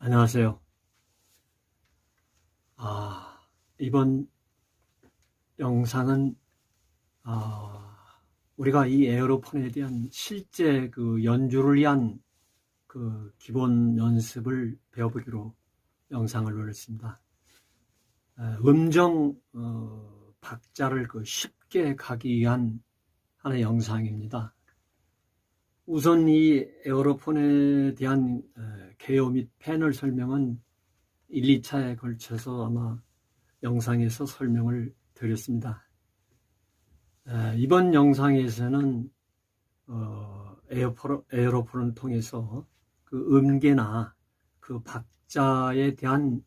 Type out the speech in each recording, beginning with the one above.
안녕하세요. 이번 영상은 우리가 이 에어로폰에 대한 실제 그 연주를 위한 그 기본 연습을 배워보기로 영상을 올렸습니다. 음정 박자를 쉽게 가기 위한 하나의 영상입니다. 우선 이 에어로폰에 대한 개요 및 패널 설명은 1, 2차에 걸쳐서 아마 영상에서 설명을 드렸습니다. 이번 영상에서는 에어로폰을 통해서 그 음계나 그 박자에 대한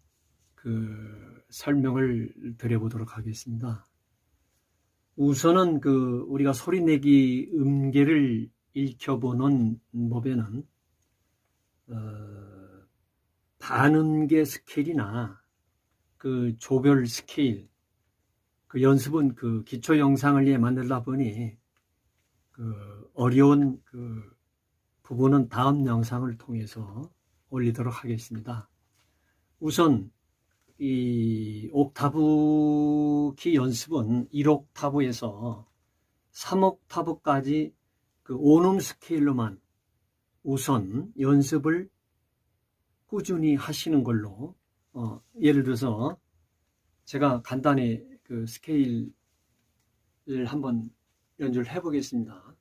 그 설명을 드려보도록 하겠습니다. 우선은 우리가 소리내기 음계를 익혀보는 법에는 반음계 스케일이나 그 조별 스케일, 그 연습은 그 기초 영상을 위해 만들다 보니 그 어려운 그 부분은 다음 영상을 통해서 올리도록 하겠습니다. 우선 이 옥타브 키 연습은 1옥타브에서 3옥타브까지 그 5음 스케일로만 우선 연습을 꾸준히 하시는 걸로, 예를 들어서 제가 간단히 그 스케일을 한번 연주를 해보겠습니다.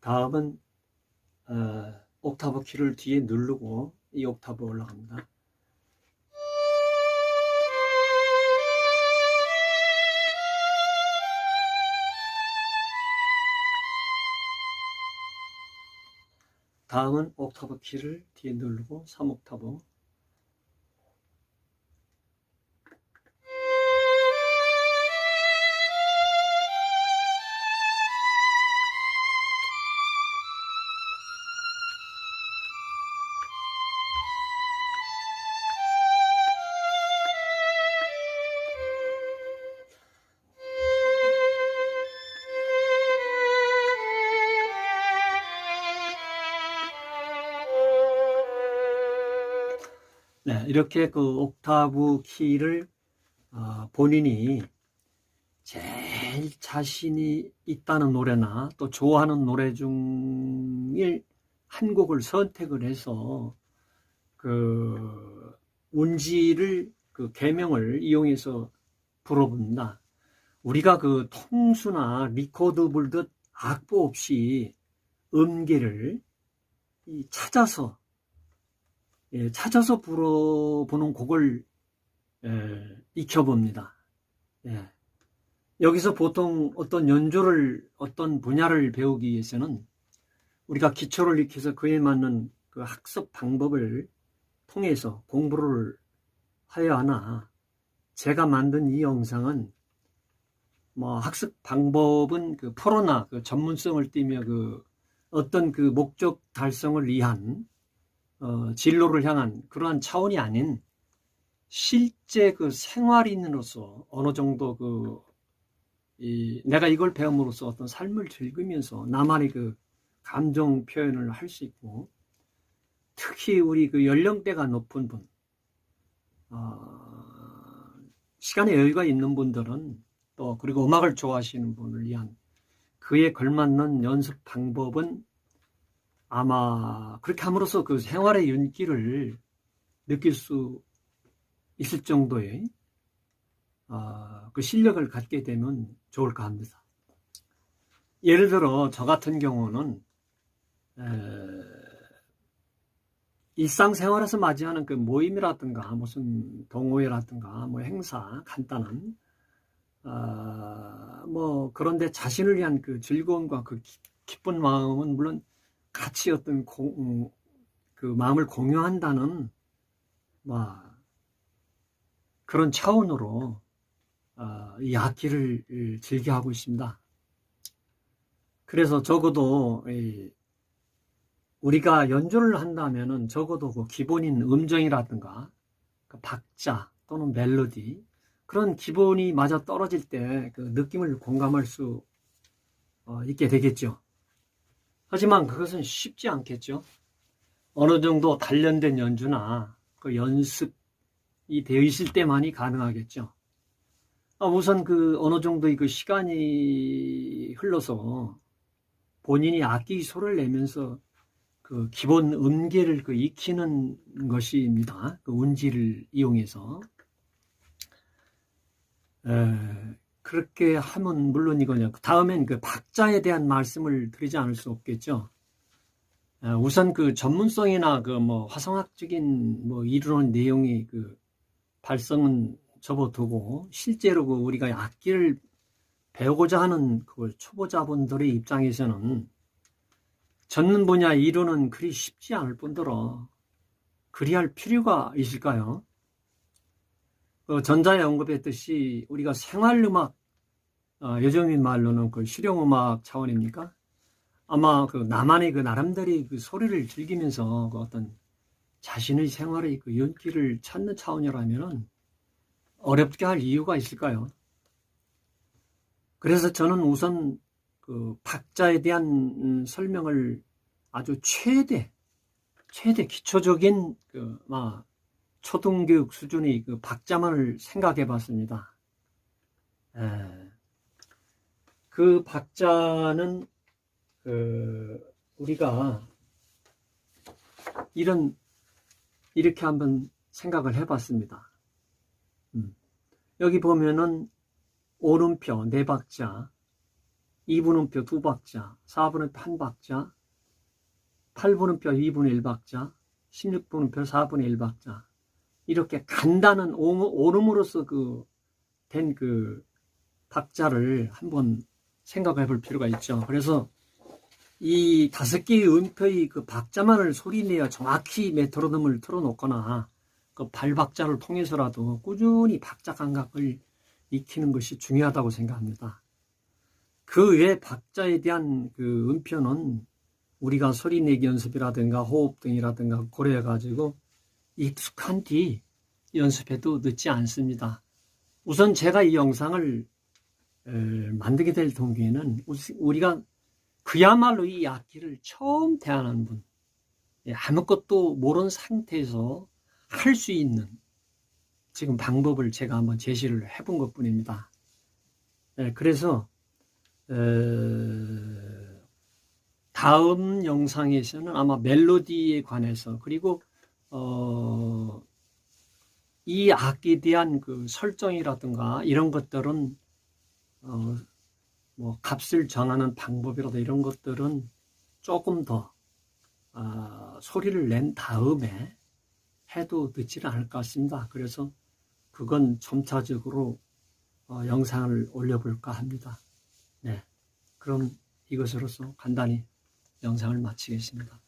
다음은 옥타브 키를 뒤에 누르고 이 옥타브 올라갑니다. 다음은 옥타브 키를 뒤에 누르고 3옥타브. 네, 이렇게 그 옥타브 키를 본인이 제일 자신이 있다는 노래나 또 좋아하는 노래 중에 한 곡을 선택을 해서 그 운지를 그 계명을 이용해서 불어본다. 우리가 그 통수나 리코드 불듯 악보 없이 음계를 찾아서 불어보는 곡을 익혀봅니다. 여기서 보통 어떤 연주를, 어떤 분야를 배우기 위해서는 우리가 기초를 익혀서 그에 맞는 그 학습 방법을 통해서 공부를 하여야 하나, 제가 만든 이 영상은 학습 방법은 그 프로나 그 전문성을 띠며 그 어떤 그 목적 달성을 위한 진로를 향한 그러한 차원이 아닌 실제 그 생활인으로서 어느 정도 내가 이걸 배움으로써 어떤 삶을 즐기면서 나만의 그 감정 표현을 할 수 있고, 특히 우리 그 연령대가 높은 분, 시간에 여유가 있는 분들은 또 그리고 음악을 좋아하시는 분을 위한 그에 걸맞는 연습 방법은 아마 그렇게 함으로써 그 생활의 윤기를 느낄 수 있을 정도의 그 실력을 갖게 되면 좋을까 합니다. 예를 들어 저 같은 경우는 일상생활에서 맞이하는 그 모임이라든가 무슨 동호회라든가 행사 간단한 그런데 자신을 위한 그 즐거움과 그 기쁜 마음은 물론 같이 어떤 그 마음을 공유한다는 그런 차원으로 이 악기를 즐겨하고 있습니다. 그래서 적어도 우리가 연주를 한다면은 적어도 그 기본인 음정이라든가 그 박자, 또는 멜로디, 그런 기본이 맞아 떨어질 때 그 느낌을 공감할 수 있게 되겠죠. 하지만 그것은 쉽지 않겠죠. 어느 정도 단련된 연주나 그 연습이 되어 있을 때만이 가능하겠죠. 우선 그 어느 정도의 그 시간이 흘러서 본인이 악기 소리를 내면서 그 기본 음계를 그 익히는 것입니다. 그 운지를 이용해서. 그렇게 하면 물론이거든요. 다음엔 그 박자에 대한 말씀을 드리지 않을 수 없겠죠. 우선 그 전문성이나 그 뭐 화성학적인 뭐 이루는 내용이 그 발성은 접어두고 실제로 그 우리가 악기를 배우고자 하는 그 초보자분들의 입장에서는 전문 분야 이론은 그리 쉽지 않을 뿐더러 그리 할 필요가 있을까요? 전자에 언급했듯이 우리가 생활음악, 요즘인 말로는 그 실용음악 차원입니까? 아마 그 나만의 그 나름대로의 그 소리를 즐기면서 그 어떤 자신의 생활의 그 윤기를 찾는 차원이라면은 어렵게 할 이유가 있을까요? 그래서 저는 우선 그 박자에 대한 설명을 아주 최대 기초적인 그 초등교육 수준의 그 박자만을 생각해 봤습니다. 그 박자는 우리가 이렇게 한번 생각을 해 봤습니다. 여기 보면은 오름표 4박자, 2분음표 2박자, 4분음표 1박자, 8분음표 2분의 1박자, 16분음표 4분의 1박자, 이렇게 간단한 오름으로서 된 그 박자를 한번 생각해 볼 필요가 있죠. 그래서 이 5개의 음표의 그 박자만을 소리내어 정확히 메트로놈을 틀어놓거나 그 발박자를 통해서라도 꾸준히 박자 감각을 익히는 것이 중요하다고 생각합니다. 그 외 박자에 대한 그 음표는 우리가 소리내기 연습이라든가 호흡 등이라든가 고려해가지고 익숙한 뒤 연습해도 늦지 않습니다. 우선 제가 이 영상을 만들게 될 동기에는 우리가 그야말로 이 악기를 처음 대하는 분, 아무것도 모르는 상태에서 할 수 있는 지금 방법을 제가 한번 제시를 해본 것 뿐입니다. 그래서 다음 영상에서는 아마 멜로디에 관해서 그리고 이 악기에 대한 그 설정이라든가 이런 것들은 뭐 값을 정하는 방법이라든가 이런 것들은 조금 더 소리를 낸 다음에 해도 늦지는 않을 것 같습니다. 그래서 그건 점차적으로 영상을 올려볼까 합니다. 네, 그럼 이것으로서 간단히 영상을 마치겠습니다.